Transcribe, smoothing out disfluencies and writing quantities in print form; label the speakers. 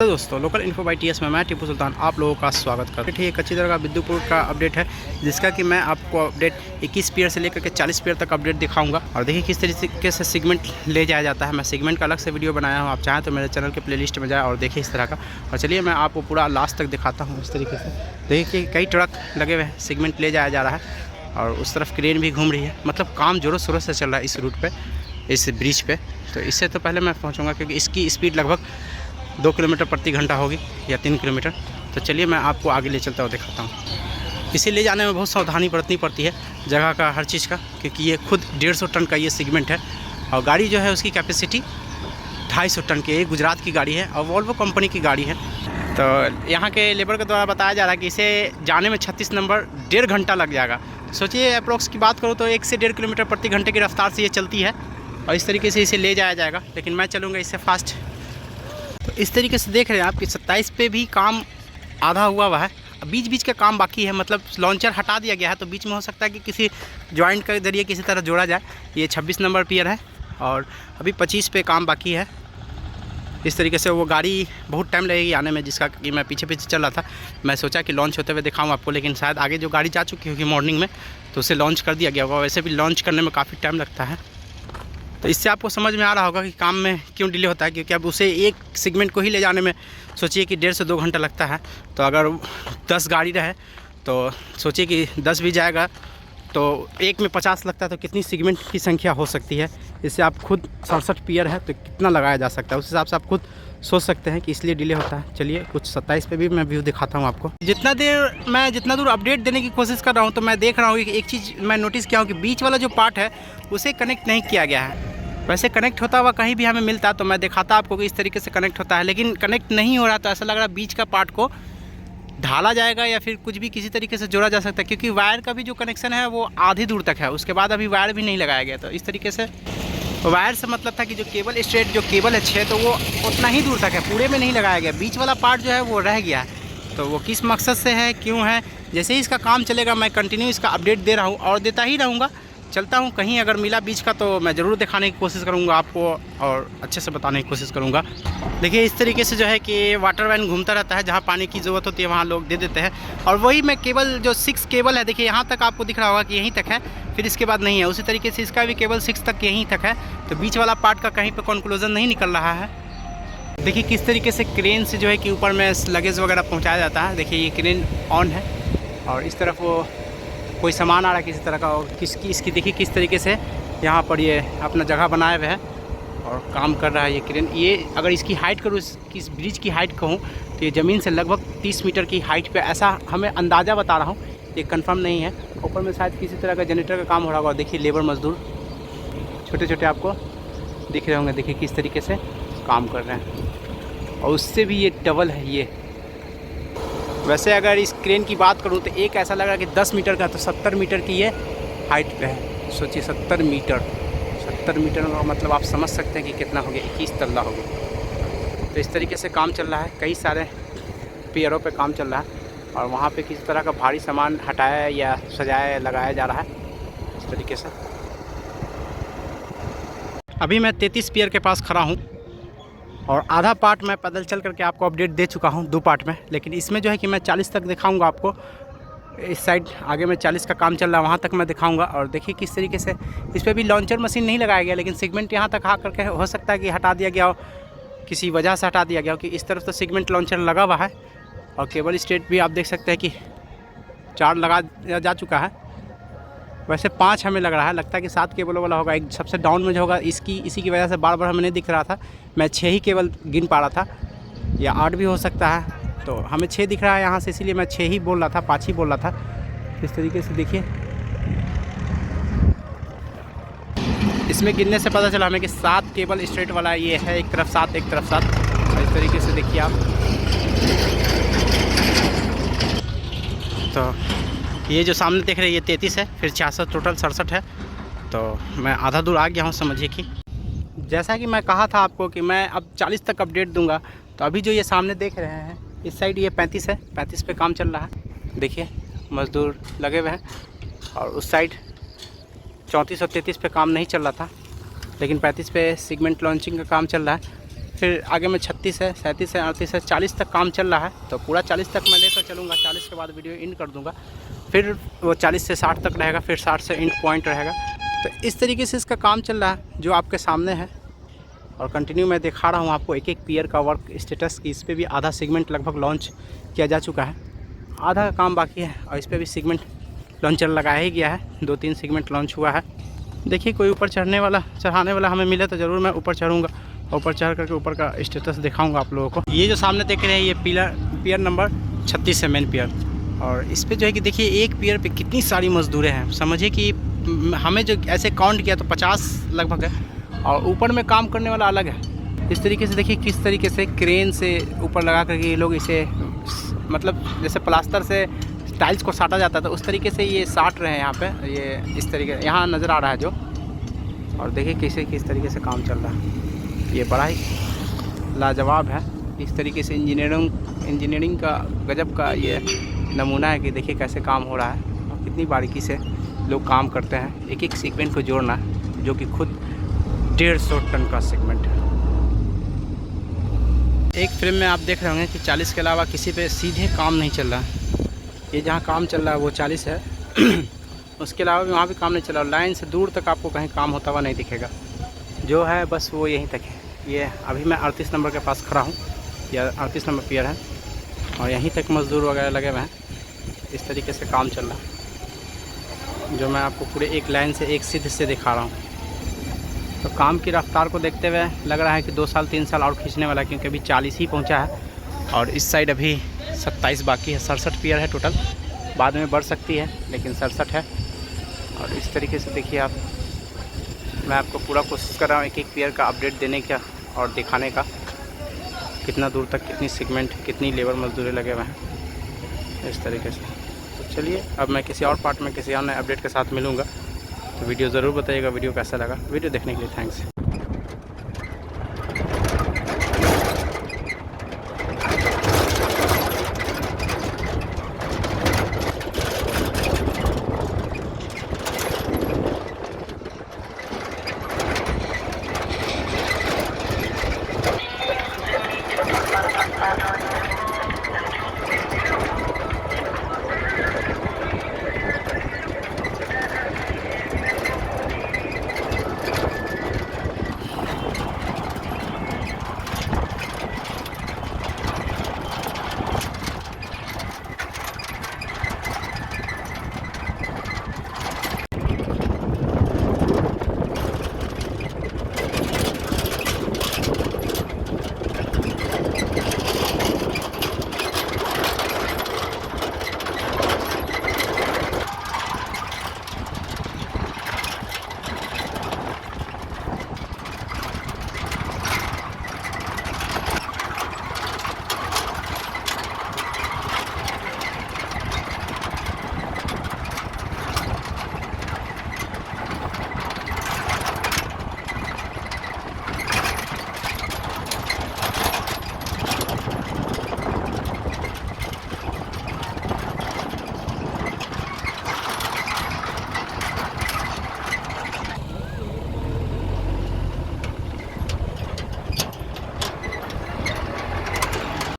Speaker 1: Hello दोस्तों, local info by TS में मैं टीपू सुल्तान आप लोगों का स्वागत करते हैं। एक अच्छी तरह का बिद्दुपुर का अपडेट है, जिसका कि मैं आपको अपडेट 21 पेयर से लेकर के 40 पेयर तक अपडेट दिखाऊंगा। और देखिए किस तरीके से सेगमेंट ले जाया जाता है। मैं सेगमेंट का अलग से वीडियो बनाया हूँ, आप चाहें तो मेरे चैनल के प्लेलिस्ट में जाए और देखिए इस तरह का। और चलिए मैं आपको पूरा लास्ट तक दिखाता हूँ। इस तरीके से देखिए कई ट्रक लगे हुए हैं, सेगमेंट ले जाया जा रहा है और उस तरफ क्रेन भी घूम रही है। मतलब काम ज़ोरों शोरों से चल रहा है इस रूट पर, इस ब्रिज पर। तो इससे तो पहले मैं पहुँचूँगा क्योंकि इसकी स्पीड लगभग 2 किलोमीटर प्रति घंटा होगी या 3 किलोमीटर। तो चलिए मैं आपको आगे ले चलता हुआ दिखाता हूँ। इसे ले जाने में बहुत सावधानी बरतनी पड़ती है, जगह का, हर चीज़ का, क्योंकि ये खुद 150 टन का ये सेगमेंट है। और गाड़ी जो है उसकी कैपेसिटी 250 टन की। ये गुजरात की गाड़ी है और वोल्वो कंपनी की गाड़ी है। तो यहाँ के लेबर के द्वारा बताया जा रहा है कि इसे जाने में 36 नंबर 1.5 घंटा लग जाएगा। सोचिए अप्रोक्स की बात करूँ तो 1 से 1.5 किलोमीटर प्रति घंटे की रफ्तार से ये चलती है और इस तरीके से इसे ले जाया जाएगा। लेकिन मैं चलूँगा इससे फास्ट। तो इस तरीके से देख रहे हैं आप कि 27 पे भी काम आधा हुआ है, बीच बीच का काम बाकी है। मतलब लॉन्चर हटा दिया गया है, तो बीच में हो सकता है कि किसी जॉइंट के जरिए किसी तरह जोड़ा जाए। ये 26 नंबर पियर है और अभी 25 पे काम बाकी है। इस तरीके से वो गाड़ी बहुत टाइम लगेगी आने में, जिसका कि मैं पीछे पीछे चल रहा था। मैं सोचा कि लॉन्च होते हुए दिखाऊँ आपको, लेकिन शायद आगे जो गाड़ी जा चुकी होगी मॉर्निंग में तो उसे लॉन्च कर दिया गया होगा। वैसे भी लॉन्च करने में काफ़ी टाइम लगता है। तो इससे आपको समझ में आ रहा होगा कि काम में क्यों डिले होता है, क्योंकि अब उसे एक सेगमेंट को ही ले जाने में सोचिए कि 1.5 से 2 घंटा लगता है। तो अगर 10 गाड़ी रहे तो सोचिए कि 10 भी जाएगा तो एक में 50 लगता है, तो कितनी सेगमेंट की संख्या हो सकती है। इससे आप खुद 67 पियर है तो कितना लगाया जा सकता है, उस हिसाब से आप खुद सोच सकते हैं कि इसलिए डिले होता है। चलिए कुछ 27 पे भी मैं व्यू दिखाता हूँ आपको। जितना दूर अपडेट देने की कोशिश कर रहा हूँ, तो मैं देख रहा हूँ कि एक चीज़ मैं नोटिस किया हूँ कि बीच वाला जो पार्ट है उसे कनेक्ट नहीं किया गया है। वैसे कनेक्ट होता हुआ कहीं भी हमें मिलता तो मैं दिखाता आपको कि इस तरीके से कनेक्ट होता है, लेकिन कनेक्ट नहीं हो रहा। तो ऐसा लग रहा है बीच का पार्ट को ढाला जाएगा या फिर कुछ भी किसी तरीके से जोड़ा जा सकता है, क्योंकि वायर का भी जो कनेक्शन है वो आधी दूर तक है। उसके बाद अभी वायर भी नहीं लगाया गया। तो इस तरीके से वायर से मतलब था कि जो केबल स्ट्रेट जो केबल है 6, तो वो उतना ही दूर तक है, पूरे में नहीं लगाया गया। बीच वाला पार्ट जो है वो रह गया है। तो वो किस मकसद से है, क्यों है, जैसे ही इसका काम चलेगा मैं कंटिन्यू इसका अपडेट दे रहा हूँ और देता ही रहूँगा। चलता हूँ, कहीं अगर मिला बीच का तो मैं ज़रूर दिखाने की कोशिश करूँगा आपको और अच्छे से बताने की कोशिश करूँगा। देखिए इस तरीके से जो है कि वाटर वैन घूमता रहता है, जहाँ पानी की ज़रूरत होती है वहाँ लोग दे देते हैं। और वही मैं केबल जो 6 केबल है, देखिए यहाँ तक आपको दिख रहा होगा कि यहीं तक है, फिर इसके बाद नहीं है। उसी तरीके से इसका भी केबल 6 तक यहीं तक है। तो बीच वाला पार्ट का कहीं पर कंक्लूजन नहीं निकल रहा है। देखिए किस तरीके से क्रेन से जो है कि ऊपर में लगेज वगैरह पहुँचाया जाता है। देखिए ये क्रेन ऑन है और इस तरफ वो कोई सामान आ रहा है किसी तरह का, और इसकी देखिए किस तरीके से यहाँ पर ये अपना जगह बनाए हुए है और काम कर रहा है ये क्रेन। ये अगर इसकी हाइट करूँ, इस ब्रिज की हाइट कहूँ तो ये ज़मीन से लगभग 30 मीटर की हाइट पे, ऐसा हमें अंदाज़ा बता रहा हूँ, ये कंफर्म नहीं है। ऊपर में शायद किसी तरह का जनरेटर का काम हो रहा होगा। देखिए लेबर मजदूर छोटे छोटे आपको दिख रहे होंगे, देखिए किस तरीके से काम कर रहे हैं। और उससे भी ये डबल है ये। वैसे अगर इस क्रेन की बात करूं तो एक ऐसा लगा कि 10 मीटर का, तो 70 मीटर की ये हाइट पे है। सोचिए 70 मीटर का मतलब आप समझ सकते हैं कि कितना हो गया, 21 तल्ला हो गया। तो इस तरीके से काम चल रहा है, कई सारे पियरों पे काम चल रहा है और वहाँ पे किसी तरह का भारी सामान हटाया या सजाया लगाया जा रहा है इस तरीके से। अभी मैं 33 पियर के पास खड़ा हूँ और आधा पार्ट मैं पैदल चल करके आपको अपडेट दे चुका हूँ 2 पार्ट में। लेकिन इसमें जो है कि मैं 40 तक दिखाऊंगा आपको। इस साइड आगे में 40 का काम चल रहा है, वहाँ तक मैं दिखाऊंगा। और देखिए किस तरीके से इस पर भी लॉन्चर मशीन नहीं लगाया गया, लेकिन सेगमेंट यहाँ तक आ करके हो सकता है कि हटा दिया गया हो, किसी वजह से हटा दिया गया हो कि इस तरफ तो सेगमेंट लॉन्चर लगा हुआ है। और केबल स्ट्रेट भी आप देख सकते हैं कि 4 लगा जा चुका है। वैसे 5 हमें लग रहा है, लगता है कि 7 केबलों वाला होगा। एक सबसे डाउन में जो होगा इसी की वजह से बार बार हमें नहीं दिख रहा था। मैं 6 ही केबल गिन पा रहा था, या 8 भी हो सकता है। तो हमें 6 दिख रहा है यहाँ से, इसीलिए मैं 6 ही बोल रहा था, 5 ही बोल रहा था। इस तरीके से देखिए इसमें गिनने से पता चला हमें कि 7 केबल स्ट्रेट वाला ये है, एक तरफ 7 एक तरफ 7। इस तरीके से देखिए आप। तो ये जो सामने देख रहे हैं ये 33 है, फिर 66, टोटल 67 है। तो मैं आधा दूर आ गया हूँ समझिए कि। जैसा कि मैं कहा था आपको कि मैं अब 40 तक अपडेट दूंगा। तो अभी जो ये सामने देख रहे हैं इस साइड ये 35 है, 35 पे काम चल रहा है। देखिए मज़दूर लगे हुए हैं। और उस साइड 34 और 33 पे काम नहीं चल रहा था, लेकिन 35 पे सेगमेंट लॉन्चिंग का काम चल रहा है। फिर आगे में 36 है, 37 है, 38 है, 40 तक काम चल रहा है। तो पूरा 40 तक मैं लेकर चलूँगा, 40 के बाद वीडियो एंड कर दूँगा। फिर वो 40 से 60 तक रहेगा, फिर 60 से एंड पॉइंट रहेगा। तो इस तरीके से इसका काम चल रहा है जो आपके सामने है। और कंटिन्यू मैं दिखा रहा हूँ आपको एक एक पियर का वर्क स्टेटस की। इस पर भी आधा सेगमेंट लगभग लॉन्च किया जा चुका है, आधा का काम बाकी है। और इस पर भी सेगमेंट लॉन्चर लगाया ही गया है, 2-3 सेगमेंट लॉन्च हुआ है। देखिए कोई ऊपर चढ़ाने वाला हमें मिले तो ज़रूर मैं ऊपर चढ़ूँगा, ऊपर चढ़ करके ऊपर का स्टेटस दिखाऊंगा आप लोगों को। ये जो सामने देख रहे हैं ये पियर नंबर 36 है, मेन पियर। और इस पे जो है कि देखिए एक पियर पे कितनी सारी मजदूरें हैं। समझिए कि हमें जो ऐसे काउंट किया तो 50 लगभग है, और ऊपर में काम करने वाला अलग है। इस तरीके से देखिए किस तरीके से क्रेन से ऊपर लगा करके ये लोग इसे, मतलब जैसे प्लास्टर से टाइल्स को साटा जाता है तो उस तरीके से ये साट रहे हैं यहाँ पे। ये इस तरीके यहाँ नज़र आ रहा है जो। और देखिए किस तरीके से काम चल रहा है। ये बड़ा ही लाजवाब है। इस तरीके से इंजीनियरिंग का गजब का ये नमूना है कि देखिए कैसे काम हो रहा है और कितनी बारीकी से लोग काम करते हैं। एक एक सेगमेंट को जोड़ना है, जो कि खुद 150 टन का सेगमेंट है। एक फ्रेम में आप देख रहे होंगे कि 40 के अलावा किसी पे सीधे काम नहीं चल रहा है। ये जहाँ काम चल रहा है वो 40 है उसके अलावा भी वहाँ भी काम नहीं चल रहा। लाइन से दूर तक आपको कहीं काम होता हुआ नहीं दिखेगा, जो है बस वो यहीं तक है। ये अभी मैं 38 नंबर के पास खड़ा हूँ, यह 38 नंबर पियर है और यहीं तक मज़दूर वगैरह लगे हुए हैं। इस तरीके से काम चल रहा है, जो मैं आपको पूरे एक लाइन से एक सीधे से दिखा रहा हूँ। तो काम की रफ्तार को देखते हुए लग रहा है कि 2 साल 3 साल और खींचने वाला है, क्योंकि अभी 40 ही पहुँचा है और इस साइड अभी 27 बाकी है। 67 पियर है टोटल, बाद में बढ़ सकती है लेकिन 67 है। और इस तरीके से देखिए आप, मैं आपको पूरा कोशिश कर रहा हूँ एक एक पियर का अपडेट देने का और दिखाने का, कितना दूर तक कितनी सेगमेंट कितनी लेबर मजदूरी लगे हुए हैं इस तरीके से। तो चलिए अब मैं किसी और पार्ट में किसी और नए अपडेट के साथ मिलूँगा। तो वीडियो ज़रूर बताइएगा वीडियो कैसा लगा। वीडियो देखने के लिए थैंक्स।